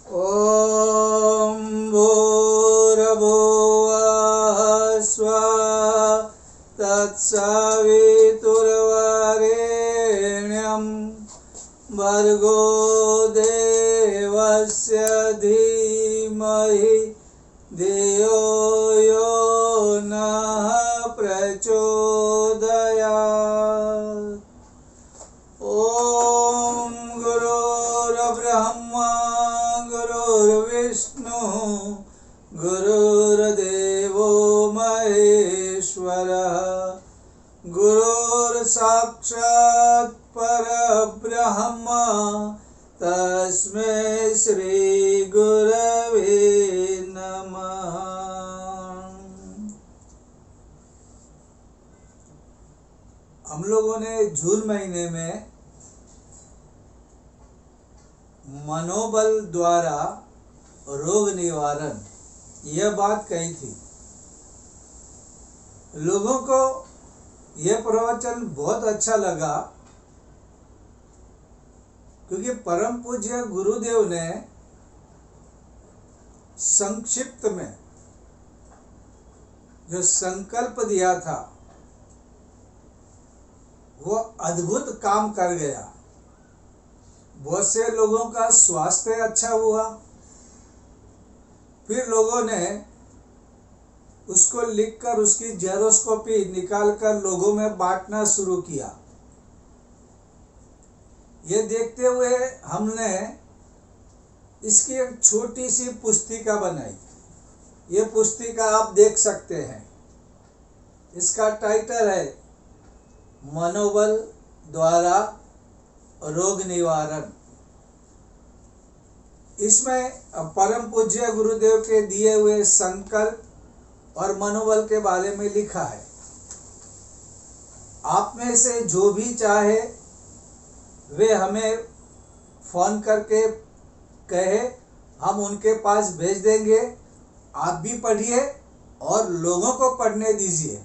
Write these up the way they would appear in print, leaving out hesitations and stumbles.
ॐ भूर्भुवः स्वः तत्सवितुर्वरेण्यं भर्गो देवस्य धीमहि धियो यो नः प्रचोदयात्। ॐ गुरुर्ब्रह्मा गुरुर्विष्णुः गुरुर्देवो महेश्वरः गुरुर्साक्षात् परब्रह्म तस्मै श्री गुरवे नमः। हम लोगों ने जून महीने में मनोबल द्वारा रोग निवारण यह बात कही थी। लोगों को यह प्रवचन बहुत अच्छा लगा क्योंकि परम पूज्य गुरुदेव ने संक्षिप्त में जो संकल्प दिया था वो अद्भुत काम कर गया। बहुत से लोगों का स्वास्थ्य अच्छा हुआ। फिर लोगों ने उसको लिखकर उसकी जेरोस्कोपी निकालकर लोगों में बांटना शुरू किया। ये देखते हुए हमने इसकी एक छोटी सी पुस्तिका बनाई। ये पुस्तिका आप देख सकते हैं। इसका टाइटल है मनोबल द्वारा रोग निवारण। इसमें परम पूज्य गुरुदेव के दिए हुए संकल्प और मनोबल के बारे में लिखा है। आप में से जो भी चाहे वे हमें फोन करके कहे, हम उनके पास भेज देंगे। आप भी पढ़िए और लोगों को पढ़ने दीजिए।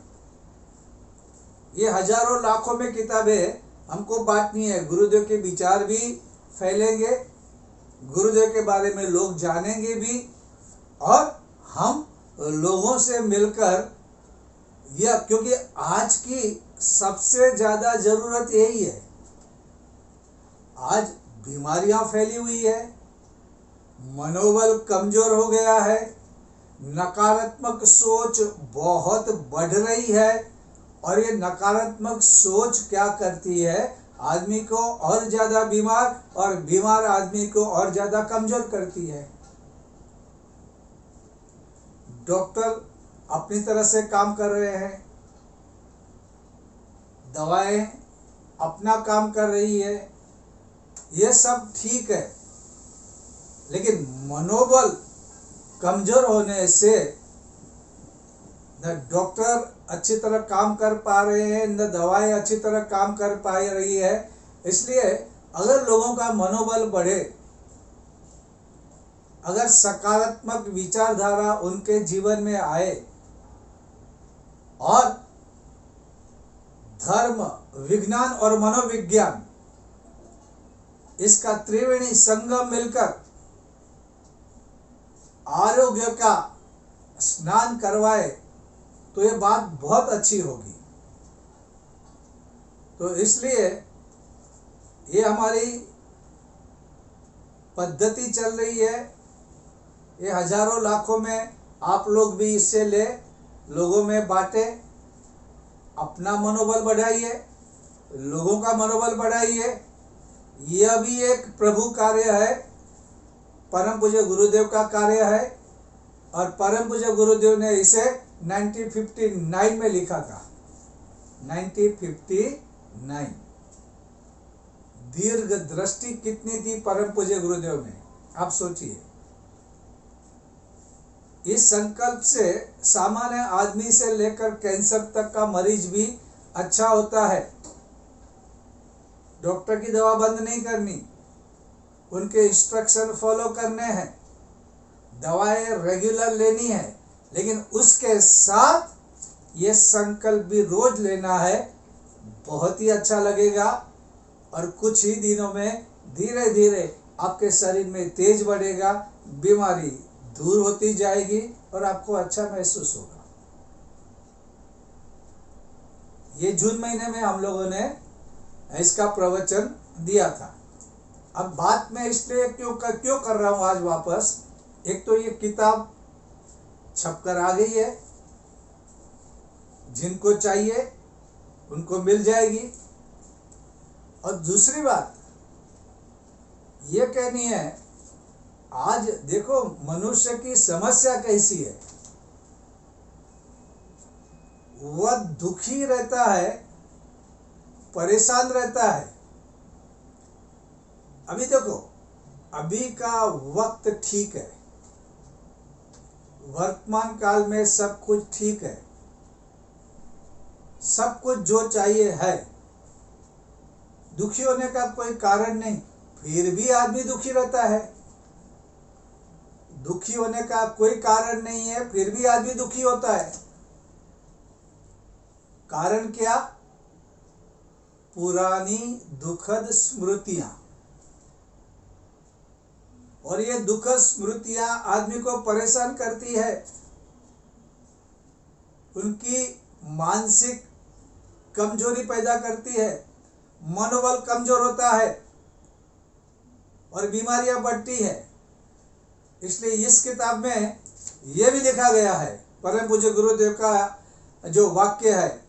ये हजारों लाखों में किताबें हमको बांटनी है। गुरुदेव के विचार भी फैलेंगे, गुरुदेव के बारे में लोग जानेंगे भी, और हम लोगों से मिलकर यह, क्योंकि आज की सबसे ज्यादा जरूरत यही है। आज बीमारियां फैली हुई है, मनोबल कमजोर हो गया है, नकारात्मक सोच बहुत बढ़ रही है। और ये नकारात्मक सोच क्या करती है, आदमी को और ज्यादा बीमार और बीमार आदमी को और ज्यादा कमजोर करती है। डॉक्टर अपनी तरह से काम कर रहे हैं, दवाएं अपना काम कर रही है, ये सब ठीक है, लेकिन मनोबल कमजोर होने से न डॉक्टर अच्छी तरह काम कर पा रहे हैं, न दवाएं अच्छी तरह काम कर पा रही है। इसलिए अगर लोगों का मनोबल बढ़े, अगर सकारात्मक विचारधारा उनके जीवन में आए और धर्म, विज्ञान और मनोविज्ञान इसका त्रिवेणी संगम मिलकर आरोग्य का स्नान करवाए तो ये बात बहुत अच्छी होगी। तो इसलिए ये हमारी पद्धति चल रही है। ये हजारों लाखों में आप लोग भी इससे ले, लोगों में बांटे, अपना मनोबल बढ़ाइए, लोगों का मनोबल बढ़ाइए। यह भी एक प्रभु कार्य है, परम पूज्य गुरुदेव का कार्य है। और परम पूज्य गुरुदेव ने इसे 1959 में लिखा था। 1959। दीर्घ दृष्टि कितनी थी परम पूज्य गुरुदेव में, आप सोचिए। इस संकल्प से सामान्य आदमी से लेकर कैंसर तक का मरीज भी अच्छा होता है। डॉक्टर की दवा बंद नहीं करनी, उनके इंस्ट्रक्शन फॉलो करने हैं, दवाएं रेगुलर लेनी है, लेकिन उसके साथ ये संकल्प भी रोज लेना है। बहुत ही अच्छा लगेगा और कुछ ही दिनों में धीरे धीरे आपके शरीर में तेज बढ़ेगा, बीमारी दूर होती जाएगी और आपको अच्छा महसूस होगा। ये जून महीने में हम लोगों ने इसका प्रवचन दिया था। अब बात मैं इसलिए क्यों कर रहा हूं आज वापस, एक तो ये किताब छपकर आ गई है, जिनको चाहिए उनको मिल जाएगी। और दूसरी बात ये कहनी है, आज देखो मनुष्य की समस्या कैसी है, वह दुखी रहता है, परेशान रहता है। अभी देखो, अभी का वक्त ठीक है, वर्तमान काल में सब कुछ ठीक है, सब कुछ जो चाहिए है, दुखी होने का कोई कारण नहीं। फिर भी आदमी दुखी रहता है, दुखी होने का कोई कारण नहीं है, फिर भी आदमी दुखी होता है। कारण क्या? पुरानी दुखद स्मृतियां। और ये दुखद स्मृतियां आदमी को परेशान करती है, उनकी मानसिक कमजोरी पैदा करती है, मनोबल कमजोर होता है और बीमारियां बढ़ती है। इसलिए इस किताब में यह भी लिखा गया है, परम पूज्य गुरुदेव का जो वाक्य है,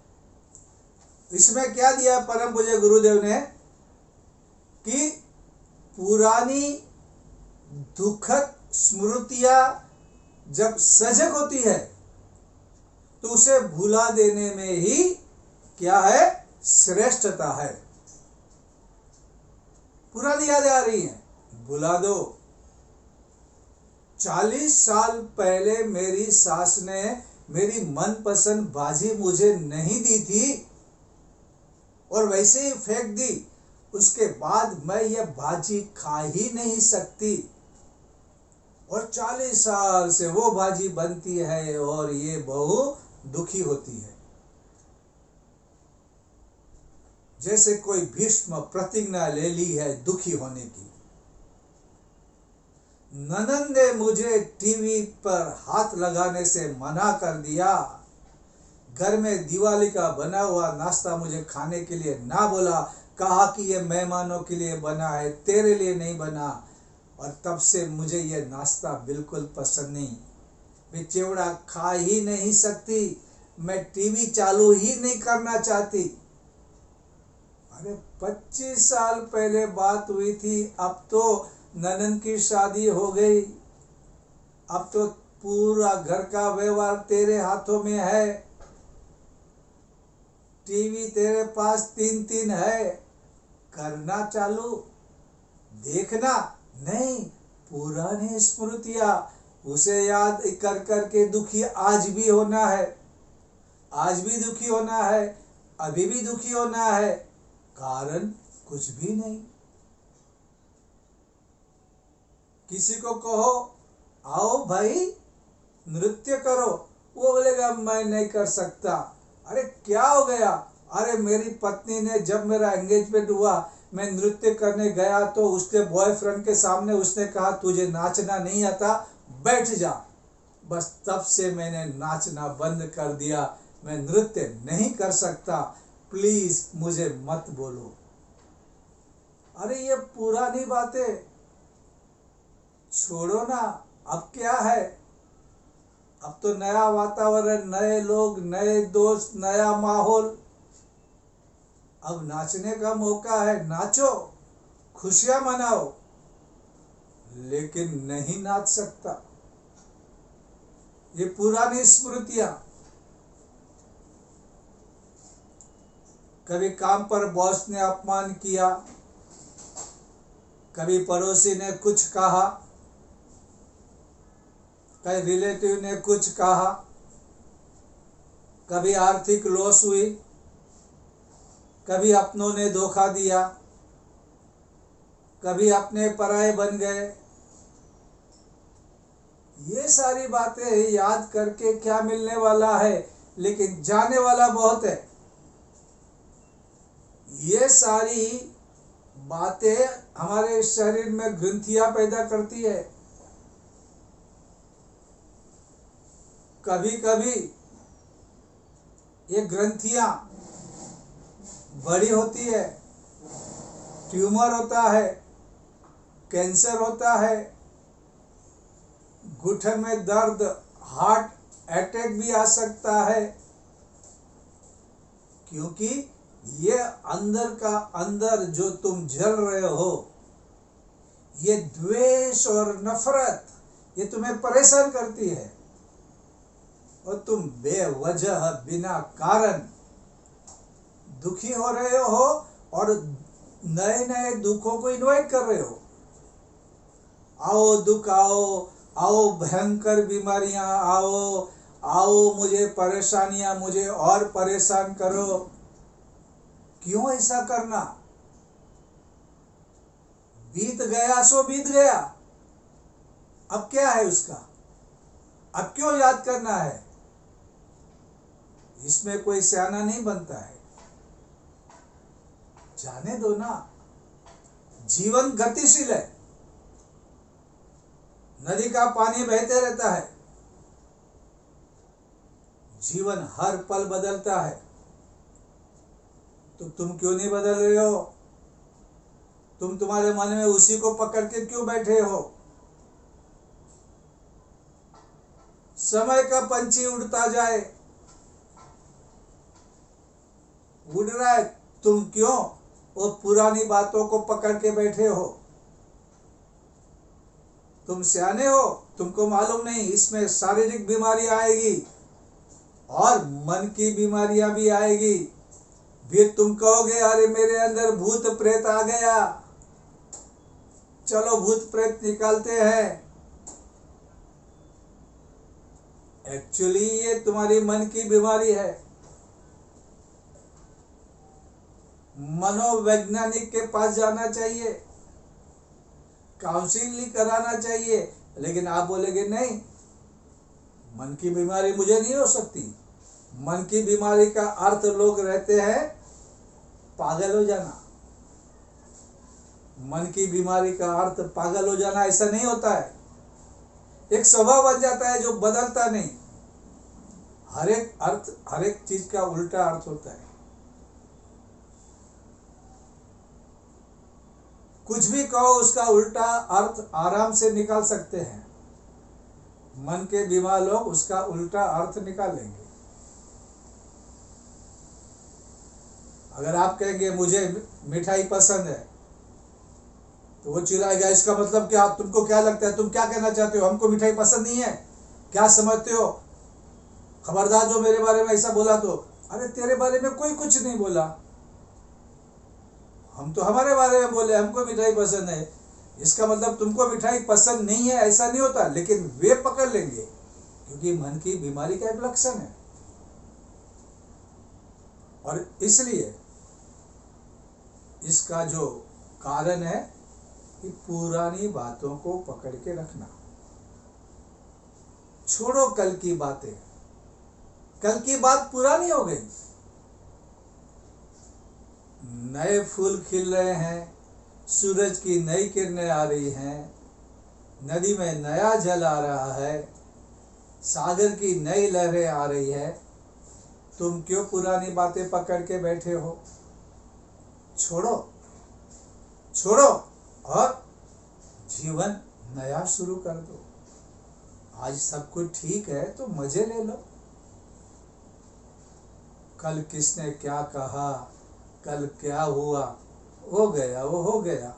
इसमें क्या दिया परम पूज्य गुरुदेव ने कि पुरानी दुखद स्मृतियां जब सजग होती है तो उसे भुला देने में ही क्या है? श्रेष्ठता है। पुरानी यादें आ रही हैं, भुला दो। 40 साल पहले मेरी सास ने मेरी मनपसंद भाजी मुझे नहीं दी थी और वैसे ही फेंक दी, उसके बाद मैं ये भाजी खा ही नहीं सकती और 40 साल से वो भाजी बनती है और ये बहू दुखी होती है। जैसे कोई भीष्म प्रतिज्ञा ले ली है दुखी होने की। ननंद ने मुझे टीवी पर हाथ लगाने से मना कर दिया, घर में दिवाली का बना हुआ नाश्ता मुझे खाने के लिए ना बोला, कहा कि ये मेहमानों के लिए बना है, तेरे लिए नहीं बना। और तब से मुझे ये नाश्ता बिल्कुल पसंद नहीं, मैं चिवड़ा खा ही नहीं सकती, मैं टीवी चालू ही नहीं करना चाहती। अरे 25 साल पहले बात हुई थी, अब तो ननंद की शादी हो गई, अब तो पूरा घर का व्यवहार तेरे हाथों में है, टीवी तेरे पास 3 है, करना चालू, देखना नहीं। पुरानी स्मृतियां, उसे याद कर करके दुखी आज भी होना है, आज भी दुखी होना है, अभी भी दुखी होना है, कारण कुछ भी नहीं। किसी को कहो आओ भाई नृत्य करो, वो बोलेगा मैं नहीं कर सकता। अरे क्या हो गया? अरे मेरी पत्नी ने जब मेरा एंगेजमेंट हुआ, मैं नृत्य करने गया तो उसके बॉयफ्रेंड के सामने उसने कहा तुझे नाचना नहीं आता, बैठ जा। बस तब से मैंने नाचना बंद कर दिया, मैं नृत्य नहीं कर सकता, प्लीज मुझे मत बोलो। अरे ये पुरानी बातें छोड़ो ना, अब क्या है? अब तो नया वातावरण, नए लोग, नए दोस्त, नया माहौल, अब नाचने का मौका है, नाचो, खुशियां मनाओ। लेकिन नहीं नाच सकता, ये पुरानी स्मृतियां। कभी काम पर बॉस ने अपमान किया, कभी पड़ोसी ने कुछ कहा, कभी रिलेटिव ने कुछ कहा, कभी आर्थिक लॉस हुई, कभी अपनों ने धोखा दिया, कभी अपने पराये बन गए। ये सारी बातें याद करके क्या मिलने वाला है, लेकिन जाने वाला बहुत है। ये सारी बातें हमारे शरीर में ग्रंथियां पैदा करती है। कभी कभी ये ग्रंथियां बड़ी होती है, ट्यूमर होता है, कैंसर होता है, घुटन में दर्द, हार्ट अटैक भी आ सकता है, क्योंकि ये अंदर का अंदर जो तुम जल रहे हो, ये द्वेष और नफरत, ये तुम्हें परेशान करती है और तुम बेवजह बिना कारण दुखी हो रहे हो और नए नए दुखों को इन्वाइट कर रहे हो। आओ दुख आओ, आओ भयंकर बीमारियां आओ, आओ मुझे परेशानियां, मुझे और परेशान करो। क्यों ऐसा करना? बीत गया सो बीत गया, अब क्या है उसका? अब क्यों याद करना है? इसमें कोई सियाना नहीं बनता है। जाने दो ना, जीवन गतिशील है, नदी का पानी बहते रहता है, जीवन हर पल बदलता है, तो तुम क्यों नहीं बदल रहे हो? तुम तुम्हारे मन में उसी को पकड़ के क्यों बैठे हो? समय का पंछी उड़ता जाए, उड़ रहा है, तुम क्यों वो पुरानी बातों को पकड़ के बैठे हो? तुम सियाने हो, तुमको मालूम नहीं इसमें शारीरिक बीमारी आएगी और मन की बीमारियां भी आएगी। फिर तुम कहोगे अरे मेरे अंदर भूत प्रेत आ गया, चलो भूत प्रेत निकालते हैं। एक्चुअली ये तुम्हारी मन की बीमारी है। मनोवैज्ञानिक के पास जाना चाहिए, काउंसलिंग कराना चाहिए, लेकिन आप बोलेंगे नहीं, मन की बीमारी मुझे नहीं हो सकती। मन की बीमारी का अर्थ लोग रहते हैं पागल हो जाना। मन की बीमारी का अर्थ पागल हो जाना ऐसा नहीं होता है। एक स्वभाव बन जाता है जो बदलता नहीं। हर एक चीज का उल्टा अर्थ होता है। कुछ भी कहो उसका उल्टा अर्थ आराम से निकाल सकते हैं। मन के बीमार लोग उसका उल्टा अर्थ निकालेंगे। अगर आप कहेंगे मुझे मिठाई पसंद है, तो वो चिल्लाएगा इसका मतलब क्या? तुमको क्या लगता है? तुम क्या कहना चाहते हो? हमको मिठाई पसंद नहीं है, क्या समझते हो? खबरदार जो मेरे बारे में ऐसा बोला तो। अरे तेरे बारे में कोई कुछ नहीं बोला, हम तो हमारे बारे में बोले हमको मिठाई पसंद है। इसका मतलब तुमको मिठाई पसंद नहीं है ऐसा नहीं होता, लेकिन वे पकड़ लेंगे क्योंकि मन की बीमारी का एक लक्षण है। और इसलिए इसका जो कारण है कि पुरानी बातों को पकड़ के रखना। छोड़ो कल की बातें, कल की बात पुरानी हो गई। नए फूल खिल रहे हैं, सूरज की नई किरणें आ रही हैं, नदी में नया जल आ रहा है, सागर की नई लहरें आ रही है। तुम क्यों पुरानी बातें पकड़ के बैठे हो? छोड़ो छोड़ो और जीवन नया शुरू कर दो। आज सब कुछ ठीक है तो मजे ले लो। कल किसने क्या कहा, कल क्या हुआ, हो गया वो हो गया।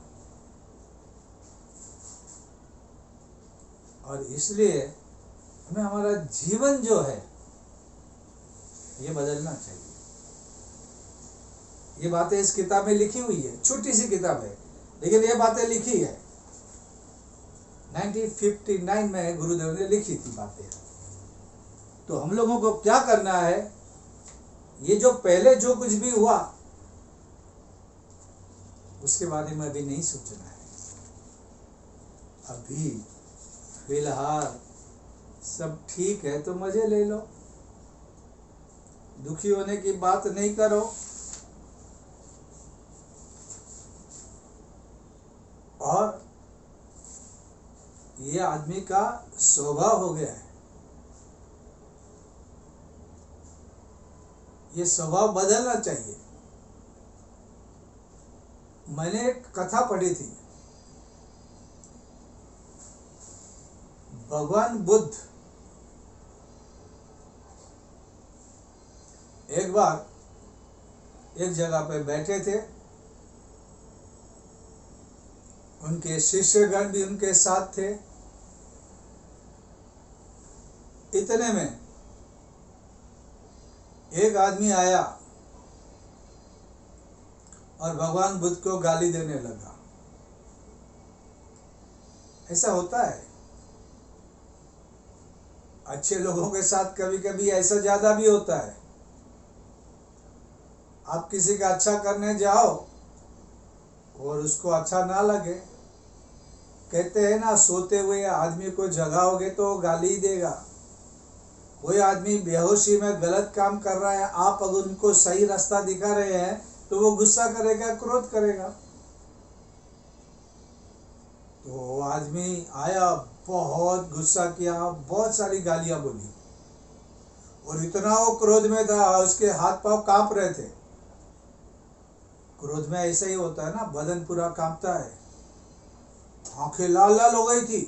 और इसलिए हमें हमारा जीवन जो है ये बदलना चाहिए। ये बातें इस किताब में लिखी हुई है, छोटी सी किताब है लेकिन ये बातें लिखी है 1959 में गुरुदेव ने लिखी थी बातें। तो हम लोगों को क्या करना है, ये जो पहले जो कुछ भी हुआ उसके बारे में अभी नहीं सोचना है। अभी फिलहाल सब ठीक है तो मजे ले लो, दुखी होने की बात नहीं करो। ये आदमी का स्वभाव हो गया है। ये स्वभाव बदलना चाहिए। मैंने एक कथा पढ़ी थी। भगवान बुद्ध एक बार एक जगह पे बैठे थे। उनके शिष्यगण भी उनके साथ थे। इतने में एक आदमी आया और भगवान बुद्ध को गाली देने लगा। ऐसा होता है अच्छे लोगों के साथ, कभी कभी ऐसा ज्यादा भी होता है। आप किसी का अच्छा करने जाओ और उसको अच्छा ना लगे, कहते हैं ना, सोते हुए आदमी को जगाओगे तो गाली ही देगा। कोई आदमी बेहोशी में गलत काम कर रहा है, आप अगर उनको सही रास्ता दिखा रहे हैं तो वो गुस्सा करेगा, क्रोध करेगा। तो आदमी आया, बहुत गुस्सा किया, बहुत सारी गालियां बोली और इतना वो क्रोध में था, उसके हाथ पांव कांप रहे थे। क्रोध में ऐसा ही होता है ना, बदन पूरा कांपता है, आंखें लाल लाल हो गई थी।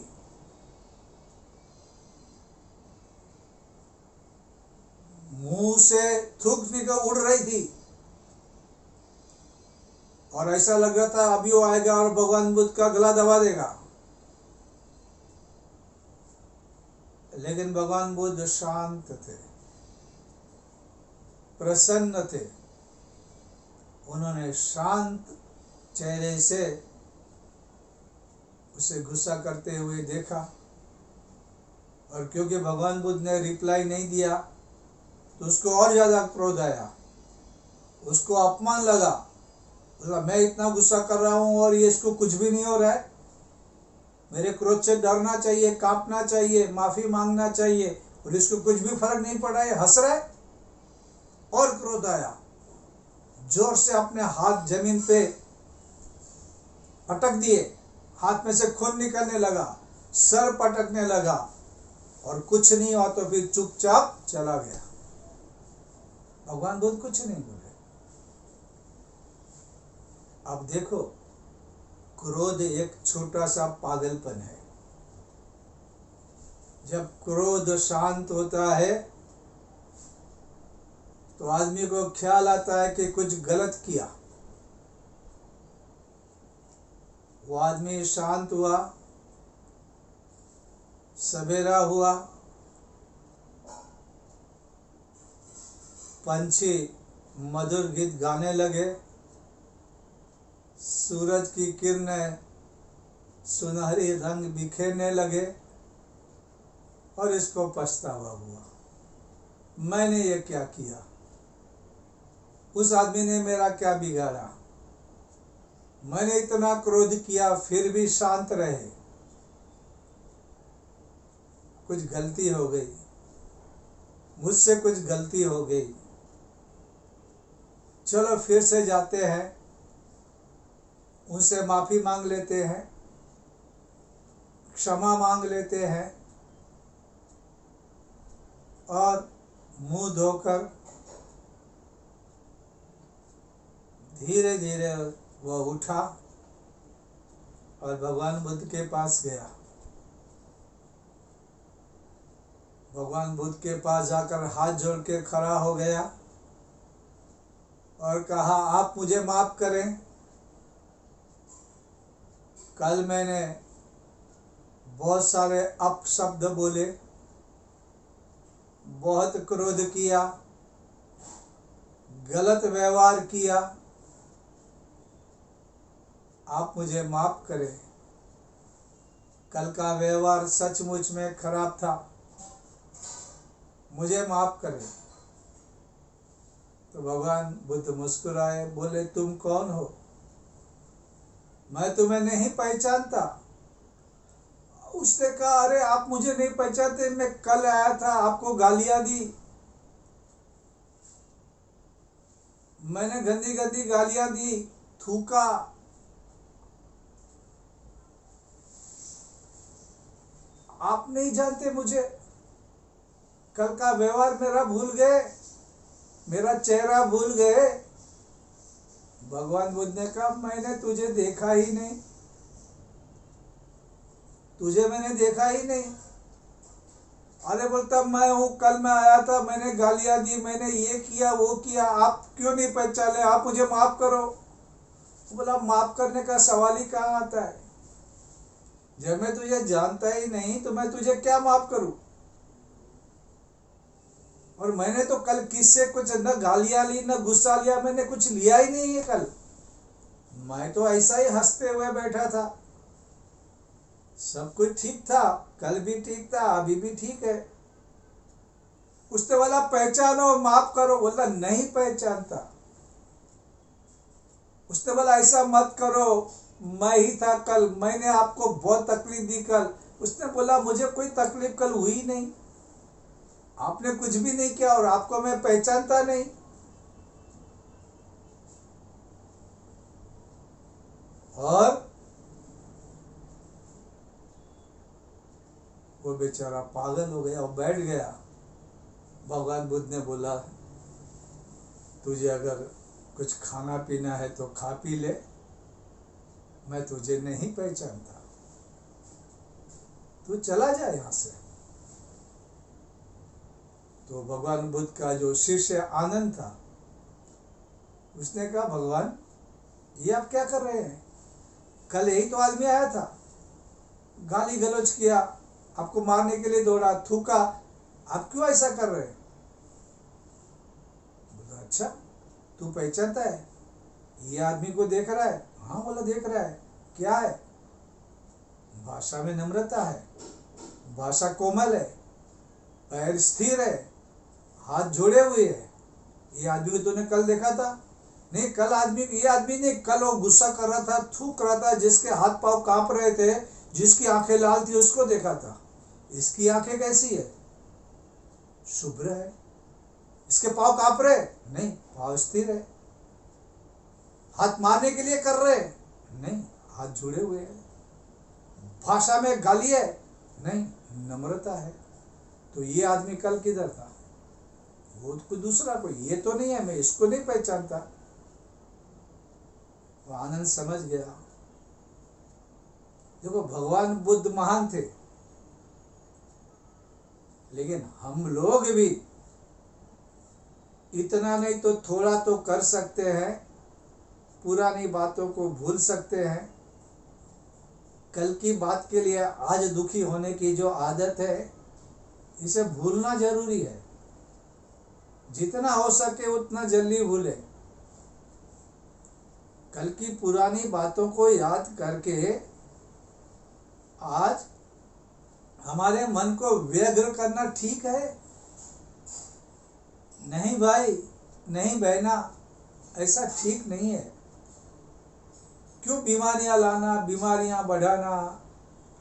मुंह से थूक निकल उड़ रही थी और ऐसा लग रहा था अभी वो आएगा और भगवान बुद्ध का गला दबा देगा। लेकिन भगवान बुद्ध शांत थे, प्रसन्न थे। उन्होंने शांत चेहरे से उसे गुस्सा करते हुए देखा और क्योंकि भगवान बुद्ध ने रिप्लाई नहीं दिया तो उसको और ज्यादा क्रोध आया, उसको अपमान लगा। मैं इतना गुस्सा कर रहा हूं और ये इसको कुछ भी नहीं हो रहा है। मेरे क्रोध से डरना चाहिए, कांपना चाहिए, माफी मांगना चाहिए, और इसको कुछ भी फर्क नहीं पड़ा है, हंस रहा है। और क्रोध आया, जोर से अपने हाथ जमीन पे पटक दिए, हाथ में से खून निकलने लगा, सर पटकने लगा और कुछ नहीं हुआ तो फिर चुपचाप चला गया। भगवान बुद्ध कुछ नहीं बोले। अब देखो, क्रोध एक छोटा सा पागलपन है। जब क्रोध शांत होता है तो आदमी को ख्याल आता है कि कुछ गलत किया। वो आदमी शांत हुआ, सवेरा हुआ, पंछी मधुर गीत गाने लगे, सूरज की किरणें सुनहरी रंग बिखेरने लगे और इसको पछतावा हुआ, मैंने ये क्या किया, उस आदमी ने मेरा क्या बिगाड़ा, मैंने इतना क्रोध किया फिर भी शांत रहे, कुछ गलती हो गई, मुझसे कुछ गलती हो गई, चलो फिर से जाते हैं, उनसे माफी मांग लेते हैं, क्षमा मांग लेते हैं और मुंह धोकर धीरे धीरे वह उठा और भगवान बुद्ध के पास गया। भगवान बुद्ध के पास जाकर हाथ जोड़ के खड़ा हो गया और कहा, आप मुझे माफ करें, कल मैंने बहुत सारे अपशब्द बोले, बहुत क्रोध किया, गलत व्यवहार किया, आप मुझे माफ करें, कल का व्यवहार सचमुच में खराब था, मुझे माफ करें। तो भगवान बुद्ध मुस्कुराए, बोले, तुम कौन हो, मैं तुम्हें नहीं पहचानता। उसने कहा, अरे आप मुझे नहीं पहचानते, मैं कल आया था, आपको गालियां दी, मैंने गंदी गंदी गालियां दी, थूका, आप नहीं जानते मुझे, कल का व्यवहार मेरा भूल गए, मेरा चेहरा भूल गए। भगवान बुद्ध ने कहा मैंने तुझे देखा ही नहीं, तुझे मैंने देखा ही नहीं। अरे बोलता मैं हूँ, कल मैं आया था, मैंने गालियां दी, मैंने ये किया वो किया, आप क्यों नहीं पहचाने, आप मुझे माफ करो। बोला माफ करने का सवाल ही कहाँ आता है, जब मैं तुझे जानता ही नहीं तो मैं तुझे क्या माफ करूं। और मैंने तो कल किससे कुछ न गालियां ली न गुस्सा लिया, मैंने कुछ लिया ही नहीं है कल, मैं तो ऐसा ही हंसते हुए बैठा था, सब कुछ ठीक था, कल भी ठीक था, अभी भी ठीक है। उसने बोला पहचानो माफ करो, बोला नहीं पहचानता। उसने बोला ऐसा मत करो, मैं ही था कल, मैंने आपको बहुत तकलीफ दी कल। उसने बोला मुझे कोई तकलीफ कल हुई नहीं, आपने कुछ भी नहीं किया और आपको मैं पहचानता नहीं। और वो बेचारा पागल हो गया और बैठ गया। भगवान बुद्ध ने बोला तुझे अगर कुछ खाना पीना है तो खा पी ले, मैं तुझे नहीं पहचानता, तू चला जा यहां से। तो भगवान बुद्ध का जो शिष्य आनंद था, उसने कहा भगवान ये आप क्या कर रहे हैं, कल यही तो आदमी आया था, गाली गलौज किया, आपको मारने के लिए दौड़ा, थूका, आप क्यों ऐसा कर रहे हैं। बोला अच्छा तू पहचानता है, ये आदमी को देख रहा है। हाँ बोला देख रहा है, क्या है, भाषा में नम्रता है, भाषा कोमल है, पैर स्थिर है, हाथ जोड़े हुए है। ये आदमी को तूने कल देखा था? नहीं कल आदमी, ये आदमी ने कल वो गुस्सा कर रहा था, थूक रहा था, जिसके हाथ पांव कांप रहे थे, जिसकी आंखें लाल थी, उसको देखा था। इसकी आंखें कैसी है, शुभ्र है। इसके पांव कांप रहे? नहीं, पांव स्थिर है। हाथ मारने के लिए कर रहे? नहीं, हाथ जुड़े हुए हैं। भाषा में गाली है? नहीं, नम्रता है। तो ये आदमी कल किधर था, वो कोई दूसरा, कोई ये तो नहीं है, मैं इसको नहीं पहचानता। वो आनंद समझ गया। देखो भगवान बुद्ध महान थे, लेकिन हम लोग भी इतना नहीं तो थोड़ा तो कर सकते हैं, पुरानी बातों को भूल सकते हैं। कल की बात के लिए आज दुखी होने की जो आदत है, इसे भूलना जरूरी है। जितना हो सके उतना जल्दी भूले। कल की पुरानी बातों को याद करके आज हमारे मन को व्यग्र करना ठीक है? नहीं भाई, नहीं बहना, ऐसा ठीक नहीं है। क्यों बीमारियां लाना, बीमारियां बढ़ाना,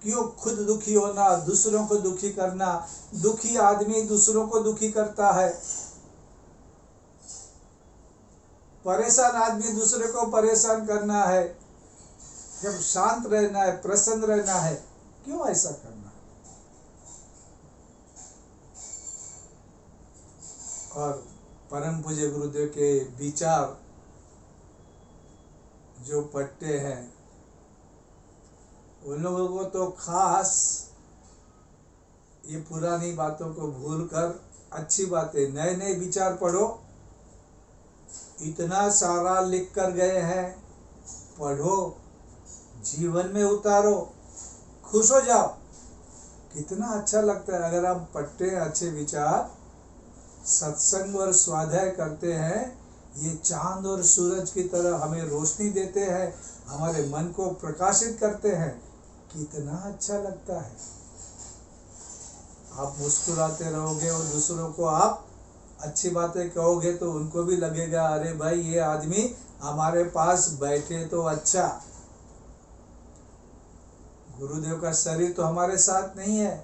क्यों खुद दुखी होना, दूसरों को दुखी करना। दुखी आदमी दूसरों को दुखी करता है, परेशान आदमी दूसरे को परेशान करना है। जब शांत रहना है, प्रसन्न रहना है, क्यों ऐसा करना। और परम पूज्य गुरुदेव के विचार जो पढ़ते हैं, उन लोगों को तो खास ये पुरानी बातों को भूलकर अच्छी बातें, नए नए विचार पढ़ो। इतना सारा लिख कर गए हैं, पढ़ो, जीवन में उतारो, खुश हो जाओ। कितना अच्छा लगता है अगर हम पढ़ते हैं अच्छे विचार, सत्संग और स्वाध्याय करते हैं, ये चांद और सूरज की तरह हमें रोशनी देते हैं, हमारे मन को प्रकाशित करते हैं। कितना अच्छा लगता है। आप मुस्कुराते रहोगे और दूसरों को आप अच्छी बातें कहोगे तो उनको भी लगेगा अरे भाई ये आदमी हमारे पास बैठे तो अच्छा। गुरुदेव का शरीर तो हमारे साथ नहीं है,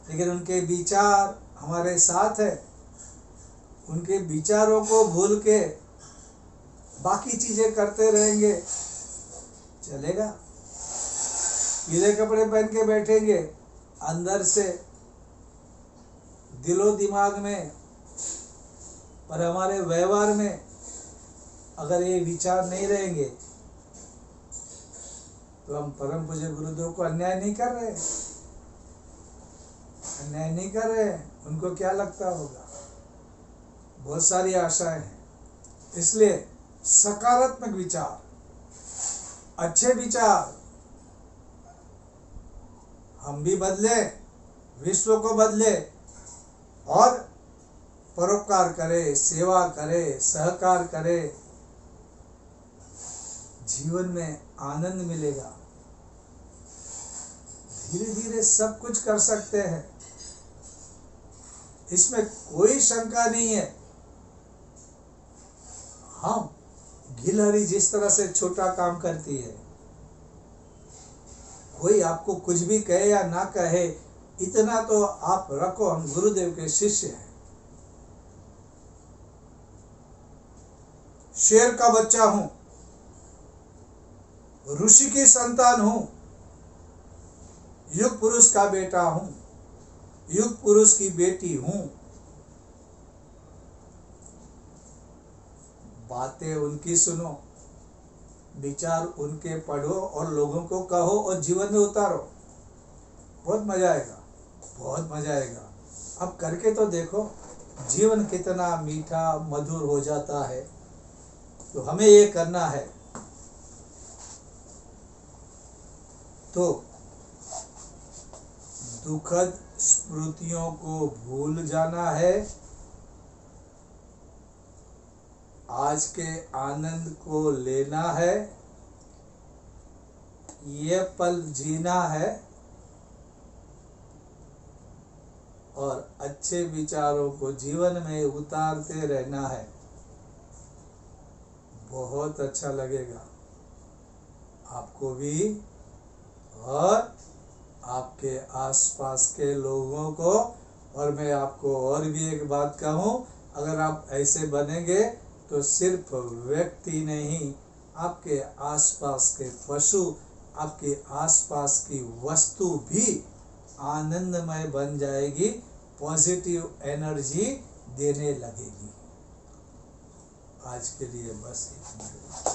लेकिन उनके विचार हमारे साथ है। उनके विचारों को भूल के बाकी चीजें करते रहेंगे, चलेगा? पीले कपड़े पहन के बैठेंगे, अंदर से दिलो दिमाग में और हमारे व्यवहार में अगर ये विचार नहीं रहेंगे तो हम परम पूज्य गुरुदेव को अन्याय नहीं कर रहे, अन्याय नहीं कर रहे। उनको क्या लगता होगा? बहुत सारी आशाएं हैं। इसलिए सकारात्मक विचार, अच्छे विचार, हम भी बदले, विश्व को बदले और परोपकार करे, सेवा करे, सहकार करे, जीवन में आनंद मिलेगा। धीरे धीरे सब कुछ कर सकते हैं, इसमें कोई शंका नहीं है। हम गिलहरी जिस तरह से छोटा काम करती है, कोई आपको कुछ भी कहे या ना कहे, इतना तो आप रखो, हम गुरुदेव के शिष्य हैं। शेर का बच्चा हूं, ऋषि की संतान हूं, युग पुरुष का बेटा हूं, युग पुरुष की बेटी हूं। बातें उनकी सुनो, विचार उनके पढ़ो और लोगों को कहो और जीवन में उतारो। बहुत मजा आएगा, बहुत मजा आएगा। अब करके तो देखो, जीवन कितना मीठा मधुर हो जाता है। तो हमें ये करना है। तो दुखद स्मृतियों को भूल जाना है, आज के आनंद को लेना है, ये पल जीना है और अच्छे विचारों को जीवन में उतारते रहना है। बहुत अच्छा लगेगा आपको भी और आपके आसपास के लोगों को। और मैं आपको और भी एक बात कहूँ, अगर आप ऐसे बनेंगे तो सिर्फ व्यक्ति नहीं, आपके आसपास के पशु, आपके आसपास की वस्तु भी आनंदमय बन जाएगी, पॉजिटिव एनर्जी देने लगेगी। आज के लिए बस इतना ही।